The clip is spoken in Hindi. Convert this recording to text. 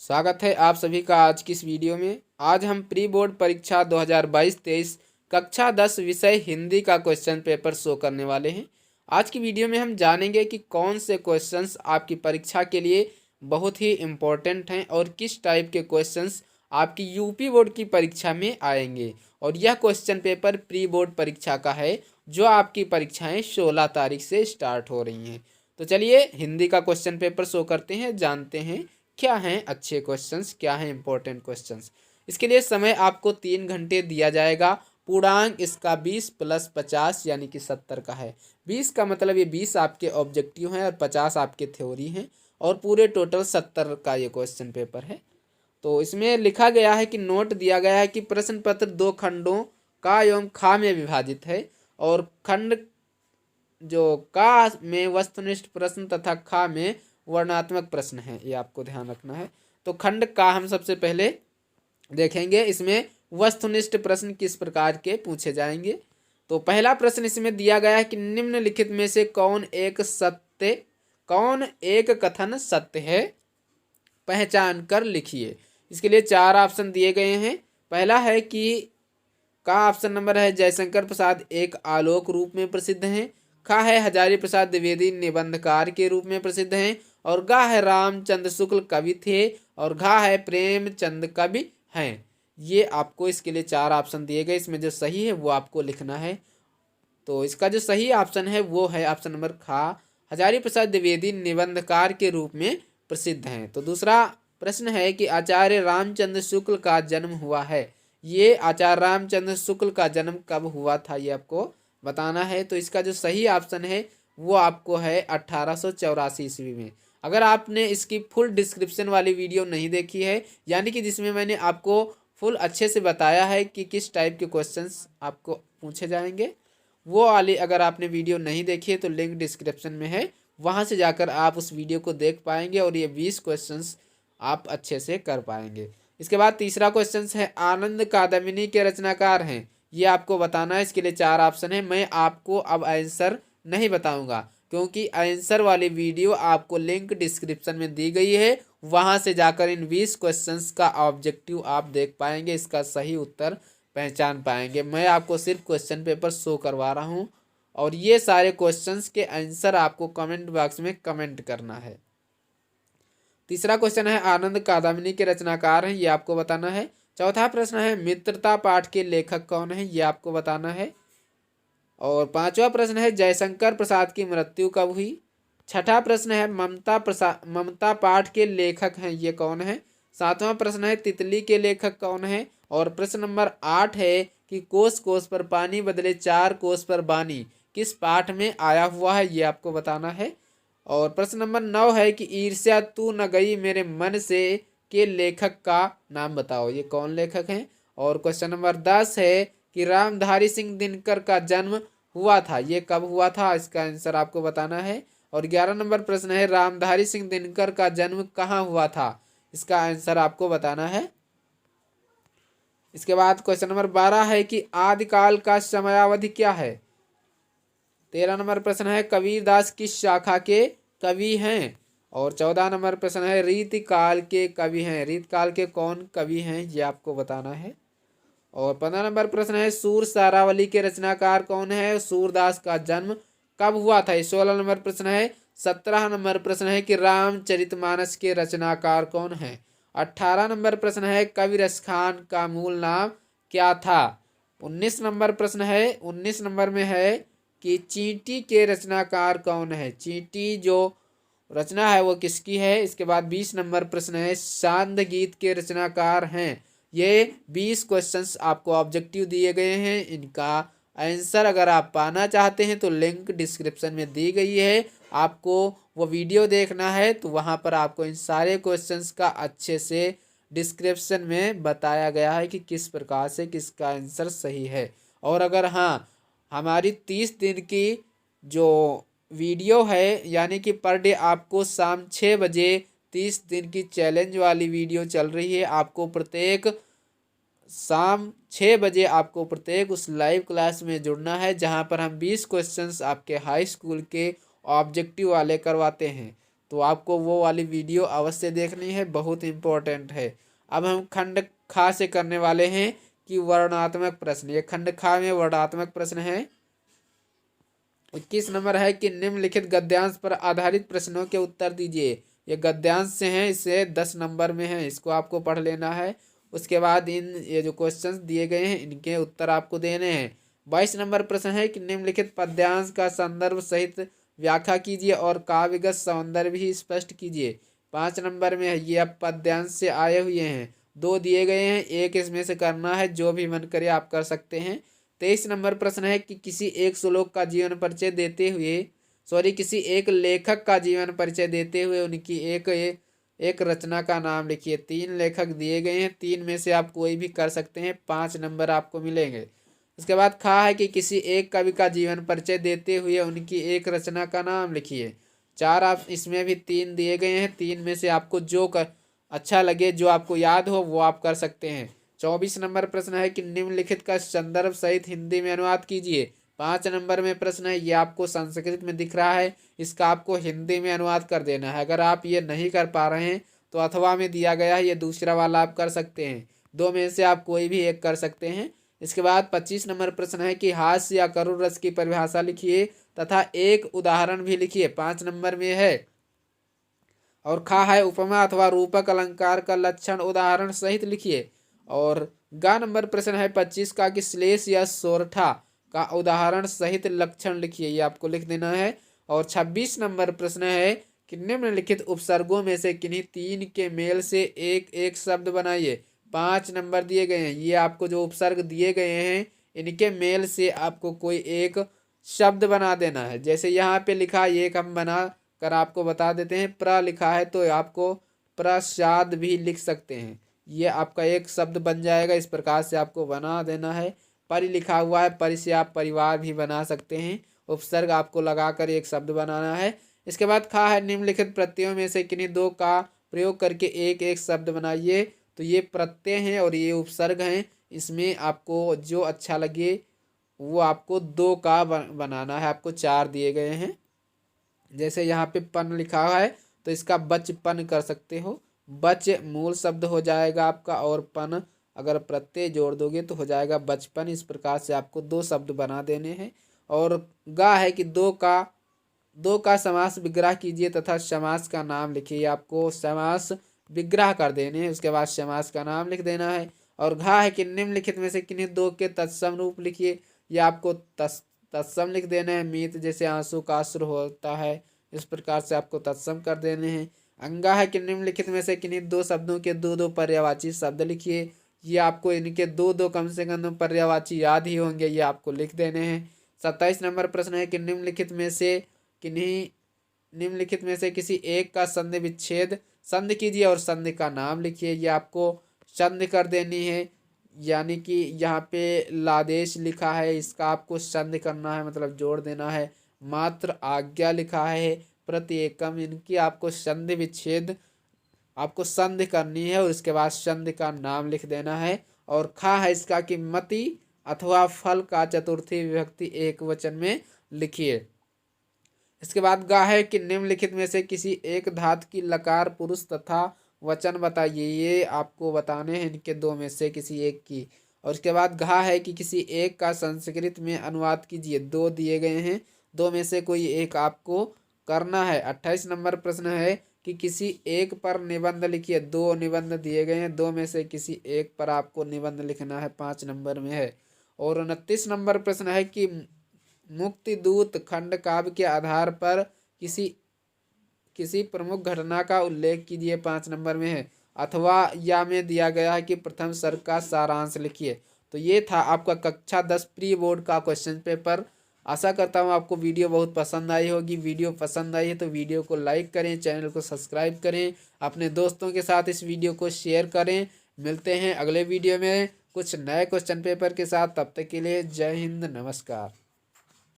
स्वागत है आप सभी का आज की इस वीडियो में। आज हम प्री बोर्ड परीक्षा 2022-23 कक्षा 10 विषय हिंदी का क्वेश्चन पेपर शो करने वाले हैं। आज की वीडियो में हम जानेंगे कि कौन से क्वेश्चंस आपकी परीक्षा के लिए बहुत ही इम्पोर्टेंट हैं और किस टाइप के क्वेश्चंस आपकी यूपी बोर्ड की परीक्षा में आएंगे। और यह क्वेश्चन पेपर प्री बोर्ड परीक्षा का है जो आपकी परीक्षाएँ 16 तारीख से स्टार्ट हो रही हैं। तो चलिए हिंदी का क्वेश्चन पेपर शो करते हैं, जानते हैं क्या हैं अच्छे क्वेश्चंस, क्या हैं इंपॉर्टेंट क्वेश्चंस। इसके लिए समय आपको 3 घंटे दिया जाएगा। पूर्णांक इसका 20 + 50 यानी कि 70 का है। 20 का मतलब ये 20 आपके ऑब्जेक्टिव हैं और 50 आपके थ्योरी हैं और पूरे टोटल 70 का ये क्वेश्चन पेपर है। तो इसमें लिखा गया है कि नोट दिया गया है कि प्रश्न पत्र 2 खंडों का एवं खा में विभाजित है और खंड जो का में वस्तुनिष्ठ प्रश्न तथा खा में वर्णनात्मक प्रश्न है, ये आपको ध्यान रखना है। तो खंड का हम सबसे पहले देखेंगे, इसमें वस्तुनिष्ठ प्रश्न किस प्रकार के पूछे जाएंगे। तो पहला प्रश्न इसमें दिया गया है कि निम्नलिखित में से कौन एक कथन सत्य है, पहचान कर लिखिए। इसके लिए 4 ऑप्शन दिए गए हैं। पहला है कि का ऑप्शन नंबर है जयशंकर प्रसाद एक आलोक रूप में प्रसिद्ध हैं। खा है हजारी प्रसाद द्विवेदी निबंधकार के रूप में प्रसिद्ध हैं। और गा है रामचंद्र शुक्ल कवि थे। और घा है प्रेमचंद कवि हैं। ये आपको इसके लिए 4 ऑप्शन दिए गए, इसमें जो सही है वो आपको लिखना है। तो इसका जो सही ऑप्शन है वो है ऑप्शन नंबर खा, हजारी प्रसाद द्विवेदी निबंधकार के रूप में प्रसिद्ध हैं। तो दूसरा प्रश्न है कि आचार्य रामचंद्र शुक्ल का जन्म हुआ है। ये आचार्य रामचंद्र शुक्ल का जन्म कब हुआ था ये आपको बताना है। तो इसका जो सही ऑप्शन है वो आपको है 1884 ईस्वी में। अगर आपने इसकी फुल डिस्क्रिप्शन वाली वीडियो नहीं देखी है, यानी कि जिसमें मैंने आपको फुल अच्छे से बताया है कि किस टाइप के क्वेश्चंस आपको पूछे जाएंगे, वो वाली अगर आपने वीडियो नहीं देखी है तो लिंक डिस्क्रिप्शन में है, वहाँ से जाकर आप उस वीडियो को देख पाएंगे और ये 20 क्वेश्चंस आप अच्छे से कर पाएंगे। इसके बाद तीसरा क्वेश्चन है आनंद कादम्बिनी के रचनाकार हैं, ये आपको बताना है। इसके लिए 4 ऑप्शन है। मैं आपको अब आंसर नहीं बताऊंगा क्योंकि आंसर वाली वीडियो आपको लिंक डिस्क्रिप्शन में दी गई है, वहां से जाकर इन 20 क्वेश्चंस का ऑब्जेक्टिव आप देख पाएंगे, इसका सही उत्तर पहचान पाएंगे। मैं आपको सिर्फ क्वेश्चन पेपर शो करवा रहा हूं और ये सारे क्वेश्चंस के आंसर आपको कमेंट बॉक्स में कमेंट करना है। तीसरा क्वेश्चन है आनंद कादम्बिनी के रचनाकार हैं, ये आपको बताना है। चौथा प्रश्न है मित्रता पाठ के लेखक कौन है, ये आपको बताना है। और पांचवा प्रश्न है जयशंकर प्रसाद की मृत्यु कब हुई। छठा प्रश्न है ममता पाठ के लेखक हैं ये कौन है। सातवां प्रश्न है तितली के लेखक कौन है। और प्रश्न नंबर 8 है कि कोस कोस पर पानी बदले 4 कोस पर बानी किस पाठ में आया हुआ है, ये आपको बताना है। और प्रश्न नंबर 9 है कि ईर्ष्या तू न गई मेरे मन से के लेखक का नाम बताओ, ये कौन लेखक हैं। और क्वेश्चन नंबर 10 है कि रामधारी सिंह दिनकर का जन्म हुआ था, ये कब हुआ था, इसका आंसर आपको बताना है। और 11 नंबर प्रश्न है रामधारी सिंह दिनकर का जन्म कहाँ हुआ था, इसका आंसर आपको बताना है। इसके बाद क्वेश्चन नंबर 12 है कि आदिकाल का समयावधि क्या है। 13 नंबर प्रश्न है कबीरदास किस शाखा के कवि हैं। और 14 नंबर प्रश्न है रीतिकाल के कवि हैं, रीतकाल के कौन कवि हैं, ये आपको बताना है। और 15 नंबर प्रश्न है सूर सारावली के रचनाकार कौन है, सूरदास का जन्म कब हुआ था। 16 नंबर प्रश्न है। 17 नंबर प्रश्न है कि रामचरितमानस के रचनाकार कौन है। 18 नंबर प्रश्न है कविरस खान का मूल नाम क्या था। 19 नंबर प्रश्न है, 19 नंबर में है कि चींटी के रचनाकार कौन है, चींटी जो रचना है वो किसकी है। इसके बाद 20 नंबर प्रश्न है शांत गीत के रचनाकार हैं। ये 20 क्वेश्चंस आपको ऑब्जेक्टिव दिए गए हैं, इनका आंसर अगर आप पाना चाहते हैं तो लिंक डिस्क्रिप्शन में दी गई है, आपको वो वीडियो देखना है। तो वहाँ पर आपको इन सारे क्वेश्चंस का अच्छे से डिस्क्रिप्शन में बताया गया है कि किस प्रकार से किसका आंसर सही है। और अगर हाँ हमारी 30 दिन की जो वीडियो है, यानी कि पर डे आपको शाम 6 बजे 30 दिन की चैलेंज वाली वीडियो चल रही है, आपको प्रत्येक शाम 6 बजे आपको प्रत्येक उस लाइव क्लास में जुड़ना है, जहां पर हम 20 क्वेश्चंस आपके हाई स्कूल के ऑब्जेक्टिव वाले करवाते हैं। तो आपको वो वाली वीडियो अवश्य देखनी है, बहुत इम्पोर्टेंट है। अब हम खंड खा से करने वाले हैं कि वर्णनात्मक प्रश्न। ये खंड खा में वर्णनात्मक प्रश्न है। 21 नंबर है कि निम्नलिखित गद्यांश पर आधारित प्रश्नों के उत्तर दीजिए। ये गद्यांश से हैं, इसे 10 नंबर में है, इसको आपको पढ़ लेना है। उसके बाद ये जो क्वेश्चंस दिए गए हैं इनके उत्तर आपको देने हैं। 22 नंबर प्रश्न है कि निम्नलिखित पद्यांश का संदर्भ सहित व्याख्या कीजिए और काव्यगत सौंदर्य भी स्पष्ट कीजिए। 5 नंबर में है, ये अब पद्यांश से आए हुए हैं, 2 दिए गए हैं, एक इसमें से करना है, जो भी मन करे आप कर सकते हैं। 23 नंबर प्रश्न है कि किसी एक श्लोक का जीवन परिचय देते हुए किसी एक लेखक का जीवन परिचय देते हुए उनकी एक रचना का नाम लिखिए। 3 लेखक दिए गए हैं, 3 में से आप कोई भी कर सकते हैं, 5 नंबर आपको मिलेंगे। उसके बाद खा है कि किसी एक कवि का जीवन परिचय देते हुए उनकी एक रचना का नाम लिखिए। 4 आप इसमें भी 3 दिए गए हैं, 3 में से आपको जो अच्छा लगे, जो आपको याद हो वो आप कर सकते हैं। 24 नंबर प्रश्न है कि निम्नलिखित का संदर्भ सहित हिंदी में अनुवाद कीजिए। 5 नंबर में प्रश्न है, ये आपको संस्कृत में दिख रहा है, इसका आपको हिंदी में अनुवाद कर देना है। अगर आप ये नहीं कर पा रहे हैं तो अथवा में दिया गया है, ये दूसरा वाला आप कर सकते हैं, 2 में से आप कोई भी एक कर सकते हैं। इसके बाद 25 नंबर प्रश्न है कि हास्य या करुण रस की परिभाषा लिखिए तथा एक उदाहरण भी लिखिए, 5 नंबर में है। और खा है उपमा अथवा रूपक अलंकार का लक्षण उदाहरण सहित लिखिए। और गा नंबर प्रश्न है 25 का कि श्लेष या सोरठा का उदाहरण सहित लक्षण लिखिए, ये आपको लिख देना है। और 26 नंबर प्रश्न है कि निम्नलिखित उपसर्गों में से किन्हीं 3 के मेल से एक एक शब्द बनाइए। 5 नंबर दिए गए हैं, ये आपको जो उपसर्ग दिए गए हैं इनके मेल से आपको कोई एक शब्द बना देना है। जैसे यहाँ पे लिखा, एक हम बना कर आपको बता देते हैं, प्र लिखा है तो आपको प्रसाद भी लिख सकते हैं, ये आपका एक शब्द बन जाएगा। इस प्रकार से आपको बना देना है। परि लिखा हुआ है, परि से आप परिवार भी बना सकते हैं, उपसर्ग आपको लगाकर एक शब्द बनाना है। इसके बाद खा है निम्नलिखित प्रत्ययों में से किन्हीं 2 का प्रयोग करके एक एक शब्द बनाइए। तो ये प्रत्यय हैं और ये उपसर्ग हैं, इसमें आपको जो अच्छा लगे वो आपको 2 का बनाना है। आपको 4 दिए गए हैं। जैसे यहाँ पे पन लिखा हुआ है तो इसका बचपन कर सकते हो, बच मूल शब्द हो जाएगा आपका, और पन अगर प्रत्यय जोड़ दोगे तो हो जाएगा बचपन। इस प्रकार से आपको 2 शब्द बना देने हैं। और गा है कि 2 का समास विग्रह कीजिए तथा समास का नाम लिखिए, आपको समास विग्रह कर देने हैं, उसके बाद समास का नाम लिख देना है। और घा है कि निम्नलिखित में से किन्हीं 2 के तत्सम रूप लिखिए, या आपको तत्सम लिख देना है। मीत जैसे आंसू का अश्रु होता है, इस प्रकार से आपको तत्सम कर देने हैं। अंगा है कि निम्नलिखित में से किन्हीं 2 शब्दों के 2 पर्यायवाची शब्द लिखिए, ये आपको इनके 2 कम से कम पर्यायवाची याद ही होंगे, ये आपको लिख देने हैं। 27 नंबर प्रश्न है कि निम्नलिखित में से किसी एक का संधि विच्छेद संधि कीजिए और संधि का नाम लिखिए, ये आपको संधि कर देनी है। यानी कि यहाँ पे लादेश लिखा है, इसका आपको संधि करना है, मतलब जोड़ देना है। मात्र आज्ञा लिखा है, प्रति एकम, इनकी आपको संधि विच्छेद आपको संधि करनी है और इसके बाद संधि का नाम लिख देना है। और खा है इसका कि मति अथवा फल का चतुर्थी विभक्ति एक वचन में लिखिए। इसके बाद गा है कि निम्नलिखित में से किसी एक धातु की लकार पुरुष तथा वचन बताइए, ये आपको बताने हैं इनके 2 में से किसी एक की। और उसके बाद घा है कि किसी एक का संस्कृत में अनुवाद कीजिए, 2 दिए गए हैं, 2 में से कोई एक आपको करना है। 28 नंबर प्रश्न है कि किसी एक पर निबंध लिखिए, 2 निबंध दिए गए हैं, 2 में से किसी एक पर आपको निबंध लिखना है, 5 नंबर में है। और 29 नंबर प्रश्न है कि मुक्ति दूत खंड काव्य के आधार पर किसी प्रमुख घटना का उल्लेख कीजिए, 5 नंबर में है। अथवा या में दिया गया है कि प्रथम सर्ग का सारांश लिखिए। तो ये था आपका कक्षा 10 प्री बोर्ड का क्वेश्चन पेपर। आशा करता हूँ आपको वीडियो बहुत पसंद आई होगी। वीडियो पसंद आई है तो वीडियो को लाइक करें, चैनल को सब्सक्राइब करें, अपने दोस्तों के साथ इस वीडियो को शेयर करें। मिलते हैं अगले वीडियो में कुछ नए क्वेश्चन पेपर के साथ, तब तक के लिए जय हिंद, नमस्कार।